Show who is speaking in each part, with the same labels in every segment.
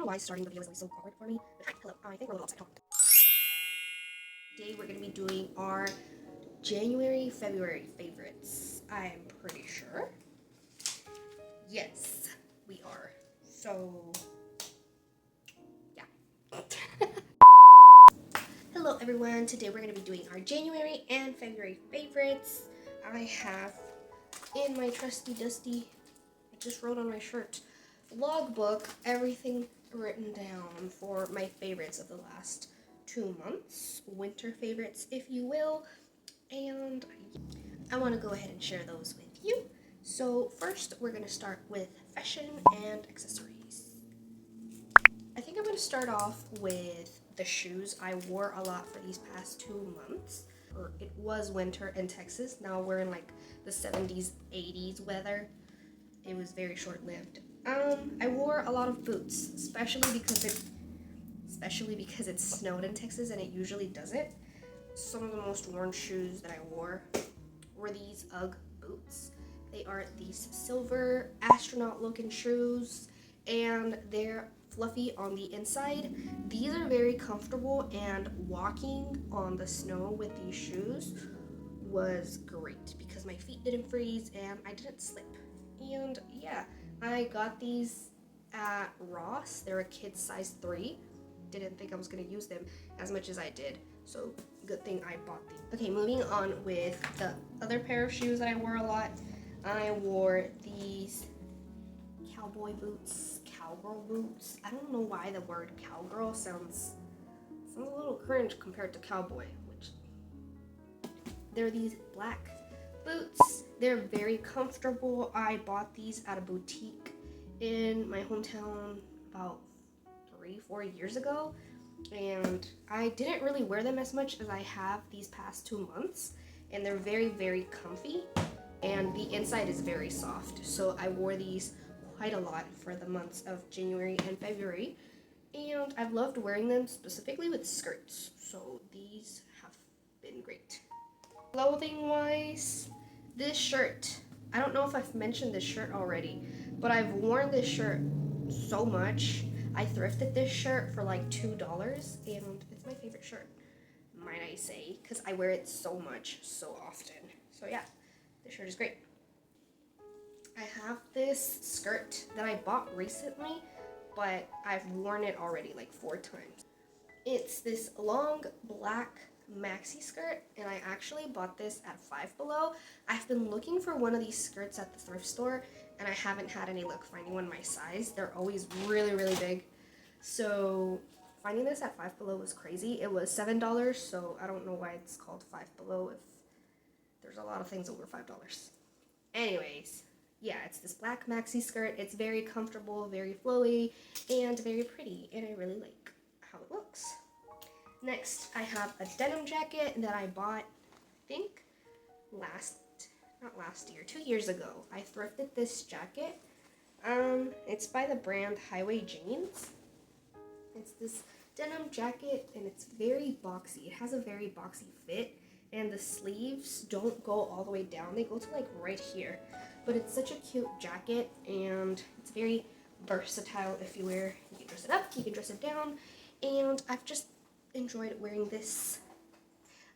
Speaker 1: know why starting the video is like so awkward for me. But hi, hello. I think we're a little upside down. Today we're gonna be doing our January, February favorites. I'm pretty sure. Yes, we are. So, yeah. Hello everyone. Today we're gonna be doing our January and February favorites. I have in my trusty dusty, I just wrote on my shirt, logbook, everything written down for my favorites of the last 2 months, winter favorites if you will, and I want to go ahead and share those with you. So first we're going to start with fashion and accessories. I think I'm going to start off with the shoes I wore a lot for these past 2 months. It was winter in Texas. Now we're in like the 70s, 80s weather. It was very short-lived. I wore a lot of boots, especially because it snowed in Texas and it usually doesn't. Some of the most worn shoes that I wore were these UGG boots. They are these silver astronaut-looking shoes, and they're fluffy on the inside. These are very comfortable, and walking on the snow with these shoes was great because my feet didn't freeze and I didn't slip. And yeah, I got these at Ross. They're a kid's size 3. Didn't think I was gonna use them as much as I did, so good thing I bought these. Okay, moving on with the other pair of shoes that I wore a lot. I wore these cowboy boots, cowgirl boots. I don't know why the word cowgirl sounds a little cringe compared to cowboy, which they're these black boots. They're very comfortable. I bought these at a boutique in my hometown about 3-4 years ago, and I didn't really wear them as much as I have these past 2 months, and they're very, very comfy, and the inside is very soft. So I wore these quite a lot for the months of January and February, and I've loved wearing them specifically with skirts. So these have been great. Clothing wise, this shirt, I don't know if I've mentioned this shirt already, but I've worn this shirt so much. I thrifted this shirt for like $2, and it's my favorite shirt, might I say, because I wear it so much, so often. So yeah, this shirt is great. I have this skirt that I bought recently, but I've worn it already like 4 times. It's this long black maxi skirt, and I actually bought this at Five Below. I've been looking for one of these skirts at the thrift store, and I haven't had any luck finding one my size. They're always really, really big. So finding this at Five Below was crazy. It was $7, so I don't know why it's called Five Below if there's a lot of things over $5. Anyways, yeah, it's this black maxi skirt. It's very comfortable, very flowy, and very pretty, and I really like how it looks. Next, I have a denim jacket that I bought, I think, not last year, 2 years ago. I thrifted this jacket. It's by the brand Highway Jeans. It's this denim jacket, and it's very boxy. It has a very boxy fit, and the sleeves don't go all the way down. They go to like right here. But it's such a cute jacket, and it's very versatile if you wear. You can dress it up, you can dress it down, and I've just enjoyed wearing this.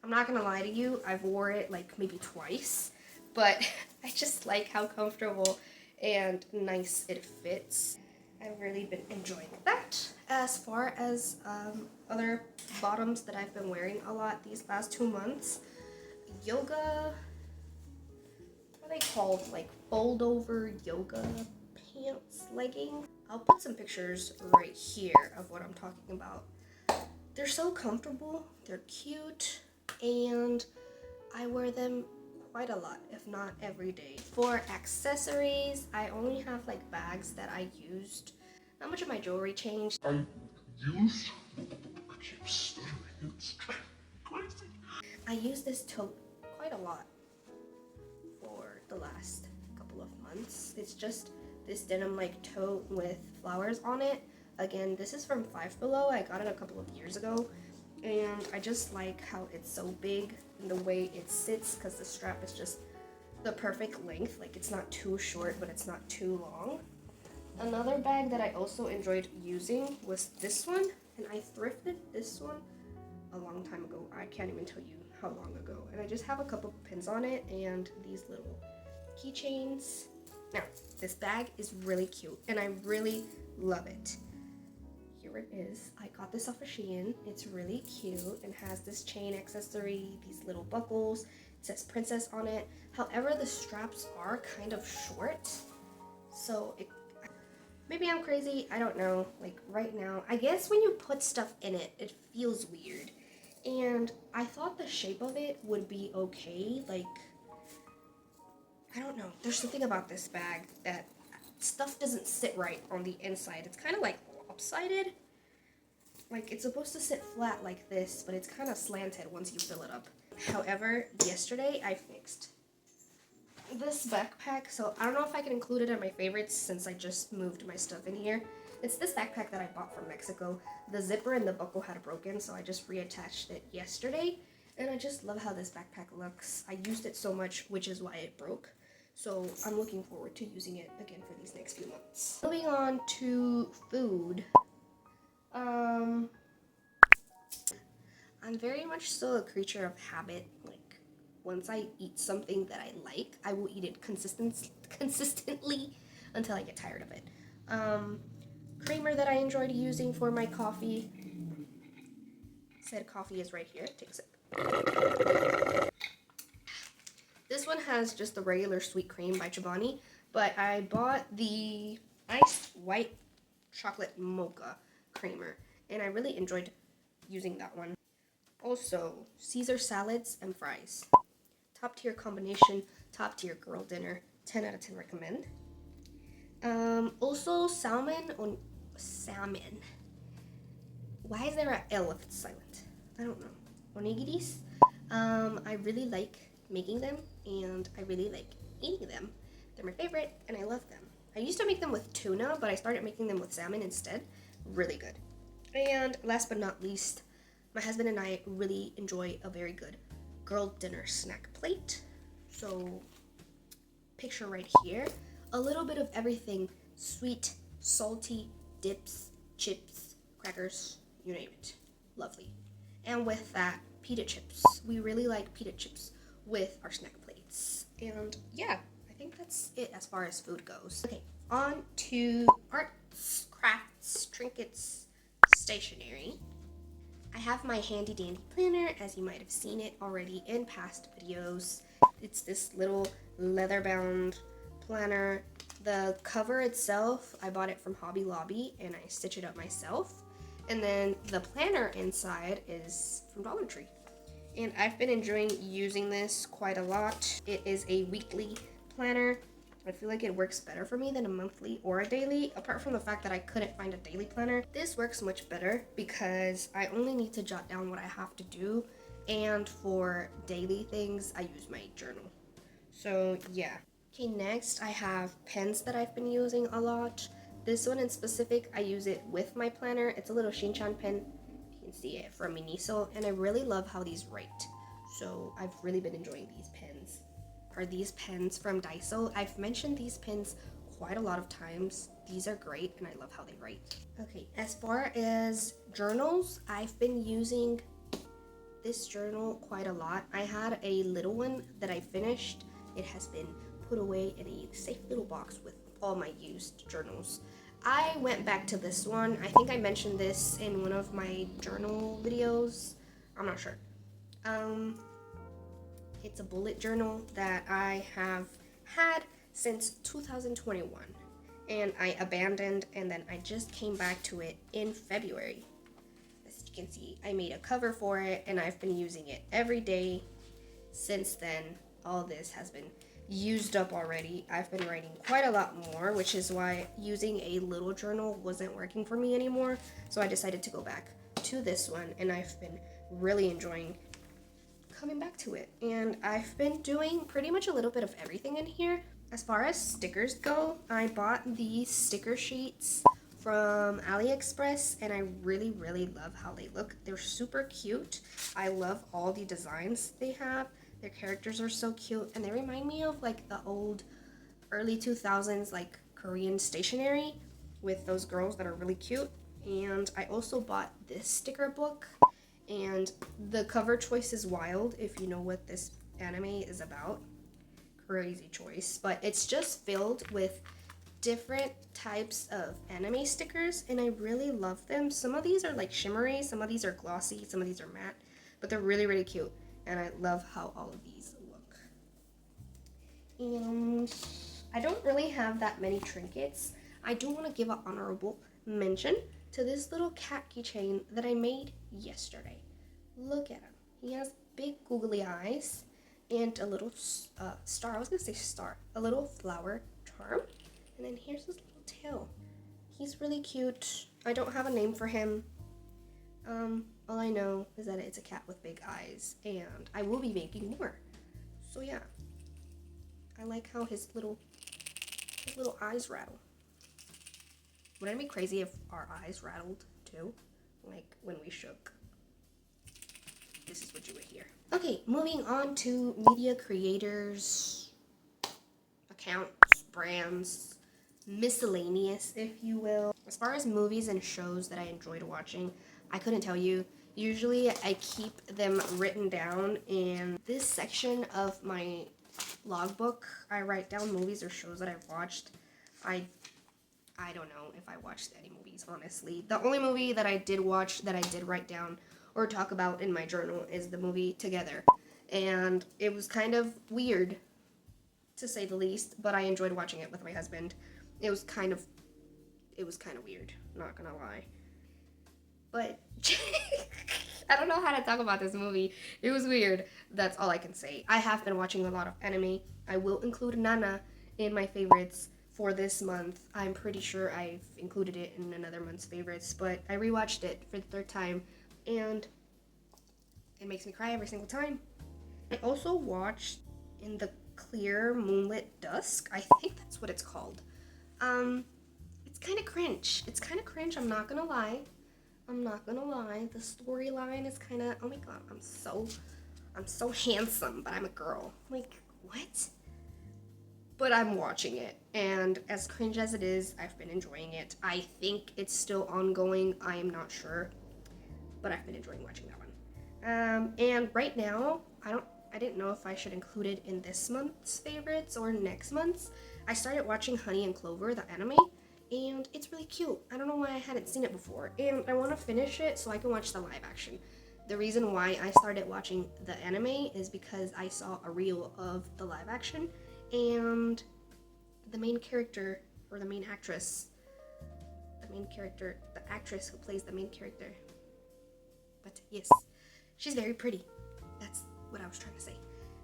Speaker 1: I'm not gonna lie to you, I've wore it like maybe twice, but I just like how comfortable and nice it fits. I've really been enjoying that. As far as other bottoms that I've been wearing a lot these last 2 months, yoga, what are they called? Like fold over yoga pants, leggings. I'll put some pictures right here of what I'm talking about. They're so comfortable, they're cute, and I wear them quite a lot, if not every day. For accessories, I only have like bags that I used. Not much of my jewelry changed. I keep stuttering, it's crazy. I use this tote quite a lot for the last couple of months. It's just this denim like tote with flowers on it. Again, this is from Five Below. I got it a couple of years ago, and I just like how it's so big and the way it sits, because the strap is just the perfect length. Like, it's not too short, but it's not too long. Another bag that I also enjoyed using was this one, and I thrifted this one a long time ago. I can't even tell you how long ago. And I just have a couple pins on it and these little keychains. Now, this bag is really cute and I really love it. Here it is. I got this off of Shein. It's really cute and has this chain accessory, these little buckles. It says princess on it. However, the straps are kind of short. So maybe I'm crazy, I don't know. Like right now, I guess when you put stuff in it, it feels weird. And I thought the shape of it would be okay. Like, I don't know. There's something about this bag that stuff doesn't sit right on the inside. It's kind of like lopsided. Like it's supposed to sit flat like this, but it's kind of slanted once you fill it up. However, yesterday I fixed this backpack, so I don't know if I can include it in my favorites since I just moved my stuff in here. It's this backpack that I bought from Mexico. The zipper and the buckle had broken, so I just reattached it yesterday, and I just love how this backpack looks. I used it so much, which is why it broke, so I'm looking forward to using it again for these next few months. Moving on to food. I'm very much still a creature of habit. Like, once I eat something that I like, I will eat it consistently until I get tired of it. Creamer that I enjoyed using for my coffee. Said coffee is right here. Take a sip. This one has just the regular sweet cream by Chobani, but I bought the iced white chocolate mocha creamer, and I really enjoyed using that one. Also, Caesar salads and fries. Top tier combination, top tier girl dinner. 10 out of 10 recommend. Also salmon. Why is there an L if it's silent? I don't know. Onigiris. I really like making them and I really like eating them. They're my favorite and I love them. I used to make them with tuna, but I started making them with salmon instead. Really good. And last but not least, my husband and I really enjoy a very good girl dinner snack plate. So, picture right here, a little bit of everything, sweet, salty, dips, chips, crackers, you name it. Lovely. And with that, pita chips. We really like pita chips with our snack plates. And yeah, I think that's it as far as food goes. Okay, on to arts, crafts, trinkets, stationery. I have my handy dandy planner, as you might have seen it already in past videos. It's this little leather bound planner. The cover itself, I bought it from Hobby Lobby and I stitched it up myself. And then the planner inside is from Dollar Tree. And I've been enjoying using this quite a lot. It is a weekly planner. I feel like it works better for me than a monthly or a daily, apart from the fact that I couldn't find a daily planner. This works much better because I only need to jot down what I have to do, and for daily things, I use my journal. So yeah. Okay, next I have pens that I've been using a lot. This one in specific, I use it with my planner. It's a little Shinchan pen. You can see it from Miniso, and I really love how these write. So I've really been enjoying these pens. Are these pens from Daiso. I've mentioned these pens quite a lot of times. These are great and I love how they write. Okay, as far as journals, I've been using this journal quite a lot. I had a little one that I finished. It has been put away in a safe little box with all my used journals. I went back to this one. I think I mentioned this in one of my journal videos. I'm not sure. It's a bullet journal that I have had since 2021 and I abandoned, and then I just came back to it in February. As you can see, I made a cover for it and I've been using it every day since then. All this has been used up already. I've been writing quite a lot more, which is why using a little journal wasn't working for me anymore. So I decided to go back to this one and I've been really enjoying coming back to it. And I've been doing pretty much a little bit of everything in here. As far as stickers go, I bought these sticker sheets from AliExpress and I really love how they look. They're super cute. I love all the designs they have. Their characters are so cute and they remind me of like the old early 2000s like Korean stationery, with those girls that are really cute. And I also bought this sticker book, and the cover choice is wild if you know what this anime is about. Crazy choice, but it's just filled with different types of anime stickers, and I really love them. Some of these are like shimmery, some of these are glossy, some of these are matte, but they're really, really cute, and I love how all of these look. And I don't really have that many trinkets. I do want to give an honorable mention to this little cat keychain that I made yesterday. Look at him. He has big googly eyes and a little star. I was gonna say star. A little flower charm. And then here's his little tail. He's really cute. I don't have a name for him. All I know is that it's a cat with big eyes, and I will be making more. So yeah, I like how his little eyes rattle. Wouldn't it be crazy if our eyes rattled too? Like when we shook. This is what you would hear. Okay, moving on to media creators, accounts, brands, miscellaneous, if you will. As far as movies and shows that I enjoyed watching, I couldn't tell you. Usually I keep them written down in this section of my logbook. I write down movies or shows that I've watched. I don't know if I watched any movies, honestly. The only movie that I did watch that I did write down or talk about in my journal is the movie Together. And it was kind of weird, to say the least, but I enjoyed watching it with my husband. It was kind of weird, not gonna lie. But I don't know how to talk about this movie. It was weird. That's all I can say. I have been watching a lot of anime. I will include Nana in my favorites for this month. I'm pretty sure I've included it in another month's favorites, but I rewatched it for the third time, and it makes me cry every single time. I also watched In the Clear Moonlit Dusk. I think that's what it's called. It's kind of cringe. I'm not gonna lie. The storyline is kind of, oh my god, I'm so handsome, but I'm a girl. Like, what? But I'm watching it, and as cringe as it is, I've been enjoying it. I think it's still ongoing. I am not sure, but I've been enjoying watching that one. And right now, I didn't know if I should include it in this month's favorites or next month's. I started watching Honey and Clover, the anime, and it's really cute. I don't know why I hadn't seen it before, and I want to finish it so I can watch the live action. The reason why I started watching the anime is because I saw a reel of the live action, and the main character, or the main actress, the actress who plays the main character, but yes, she's very pretty. That's what I was trying to say.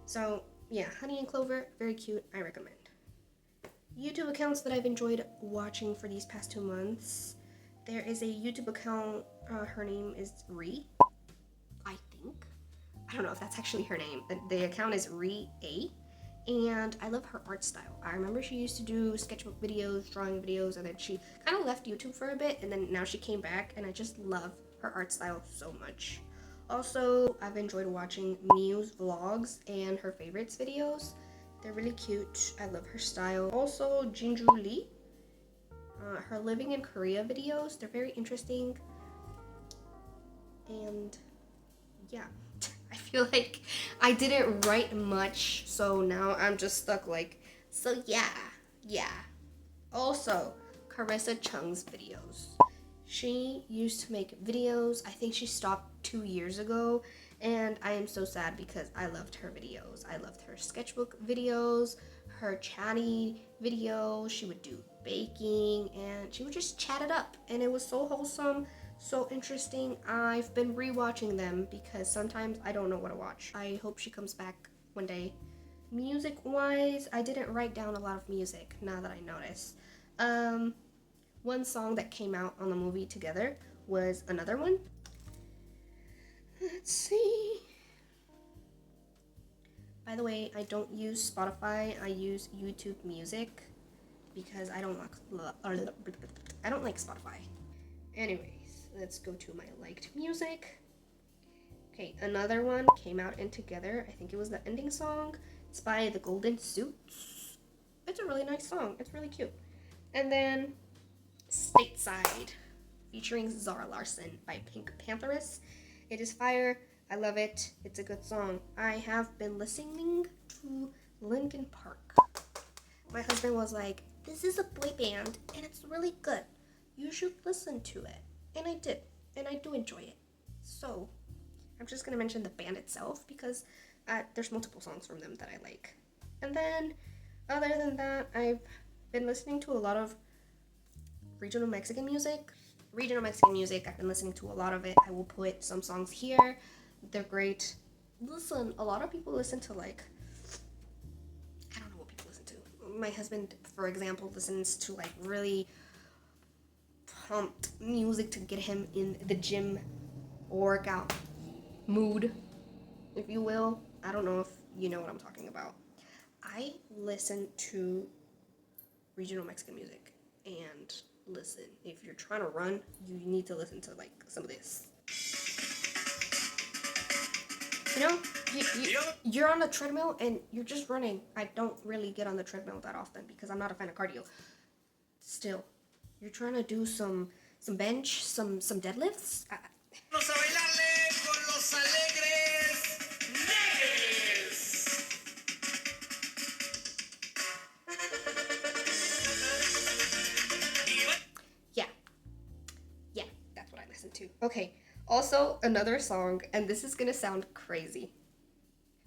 Speaker 1: So yeah, Honey and Clover, very cute, I recommend. YouTube accounts that I've enjoyed watching for these past 2 months. There is a YouTube account, her name is Ri, I think. I don't know if that's actually her name. The account is Ri A, and I love her art style. I remember she used to do sketchbook videos, drawing videos, and then she kind of left YouTube for a bit, and then now she came back, and I just love her art style so much. Also, I've enjoyed watching Miu's vlogs and her favorites videos. They're really cute. I love her style. Also, Jinju Lee, her living in Korea videos. They're very interesting. And yeah, I feel like I didn't write much, so now I'm just stuck like, so yeah. Also, Carissa Chung's videos. She used to make videos. I think she stopped 2 years ago, and I am so sad because I loved her videos. I loved her sketchbook videos, her chatty videos. She would do baking, and she would just chat it up, and it was so wholesome, so interesting. I've been rewatching them because sometimes I don't know what to watch. I hope she comes back one day. Music-wise, I didn't write down a lot of music, now that I notice. One song that came out on the movie Together was Another One. Let's see. By the way, I don't use Spotify. I use YouTube Music because I don't like Spotify. Anyways, let's go to my liked music. Okay, Another One came out in Together. I think it was the ending song. It's by The Golden Suits. It's a really nice song. It's really cute. And then Stateside, featuring Zara Larsson by Pink Pantheress. It is fire. I love it. It's a good song. I have been listening to Linkin Park. My husband was like, this is a boy band and it's really good. You should listen to it. And I did. And I do enjoy it. So, I'm just going to mention the band itself because there's multiple songs from them that I like. And then, other than that, I've been listening to a lot of regional Mexican music. I've been listening to a lot of it. I will put some songs here. They're great. Listen, a lot of people listen to I don't know what people listen to. My husband, for example, listens to really pumped music to get him in the gym workout mood, if you will. I don't know if you know what I'm talking about. I listen to regional Mexican music, and listen, if you're trying to run, you need to listen to some of this. You know, you're on the treadmill and you're just running. I don't really get on the treadmill that often because I'm not a fan of cardio. Still, you're trying to do some bench, some deadlifts. Vamos a bailarle con los alegres negres. Yeah, that's what I listen to. Okay, also another song, and this is gonna sound crazy.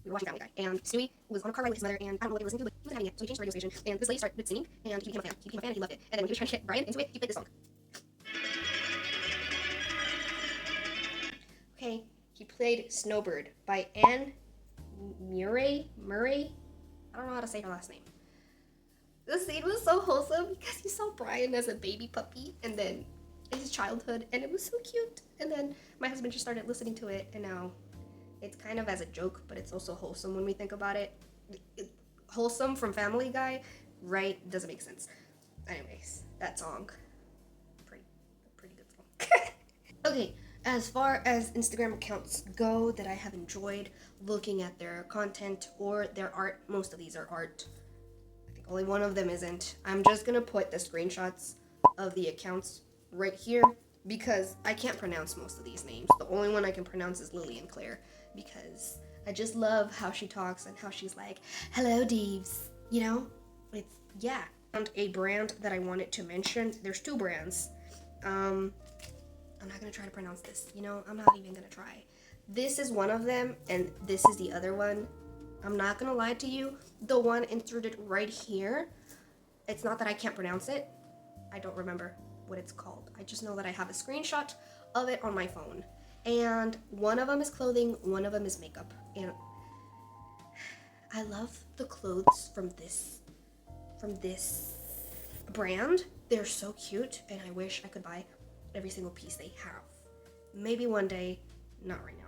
Speaker 1: We were watching Family Guy, and Stewie was on a car ride with his mother, and I don't know what he was listening to, but he wasn't having it, so he changed the radio station, and this lady started singing, and he became a fan. And he loved it. And then when he was trying to get Brian into it, he played this song. Okay, he played Snowbird by Anne Murray. I don't know how to say her last name. The scene was so wholesome because you saw Brian as a baby puppy, and then his childhood, and it was so cute. And then my husband just started listening to it, and now it's kind of as a joke, but it's also wholesome when we think about it. Wholesome from Family Guy, right? Doesn't make sense. Anyways, that song, pretty good song. Okay, as far as Instagram accounts go that I have enjoyed looking at their content or their art, most of these are art. I think only one of them isn't. I'm just gonna put the screenshots of the accounts right here because I can't pronounce most of these names. The only one I can pronounce is Lily and Claire because I just love how she talks and how she's like, hello Deeves, you know? It's, yeah. And a brand that I wanted to mention, there's two brands. I'm not gonna try to pronounce this, you know? I'm not even gonna try. This is one of them, and this is the other one. I'm not gonna lie to you, the one inserted right here, it's not that I can't pronounce it. I don't remember what it's called. I just know that I have a screenshot of it on my phone. And one of them is clothing, one of them is makeup. And I love the clothes from this brand. They're so cute, and I wish I could buy every single piece they have. Maybe one day, not right now.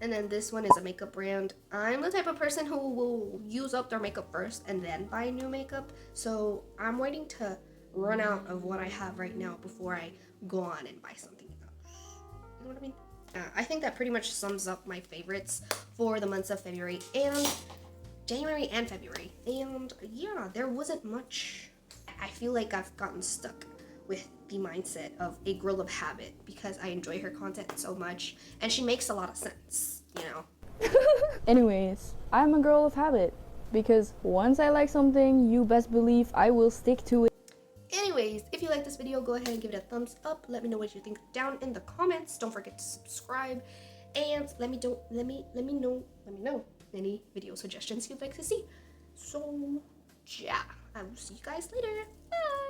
Speaker 1: And then this one is a makeup brand. I'm the type of person who will use up their makeup first and then buy new makeup. So I'm waiting to run out of what I have right now before I go on and buy something else. You know what I mean? I think that pretty much sums up my favorites for the months of February and January and February. And yeah, there wasn't much. I feel like I've gotten stuck with the mindset of a girl of habit because I enjoy her content so much and she makes a lot of sense, you know?
Speaker 2: Anyways, I'm a girl of habit because once I like something, you best believe I will stick to it.
Speaker 1: Anyways, if you like this video, go ahead and give it a thumbs up. Let me know what you think down in the comments. Don't forget to subscribe and let me know any video suggestions you'd like to see. So yeah, I will see you guys later. Bye.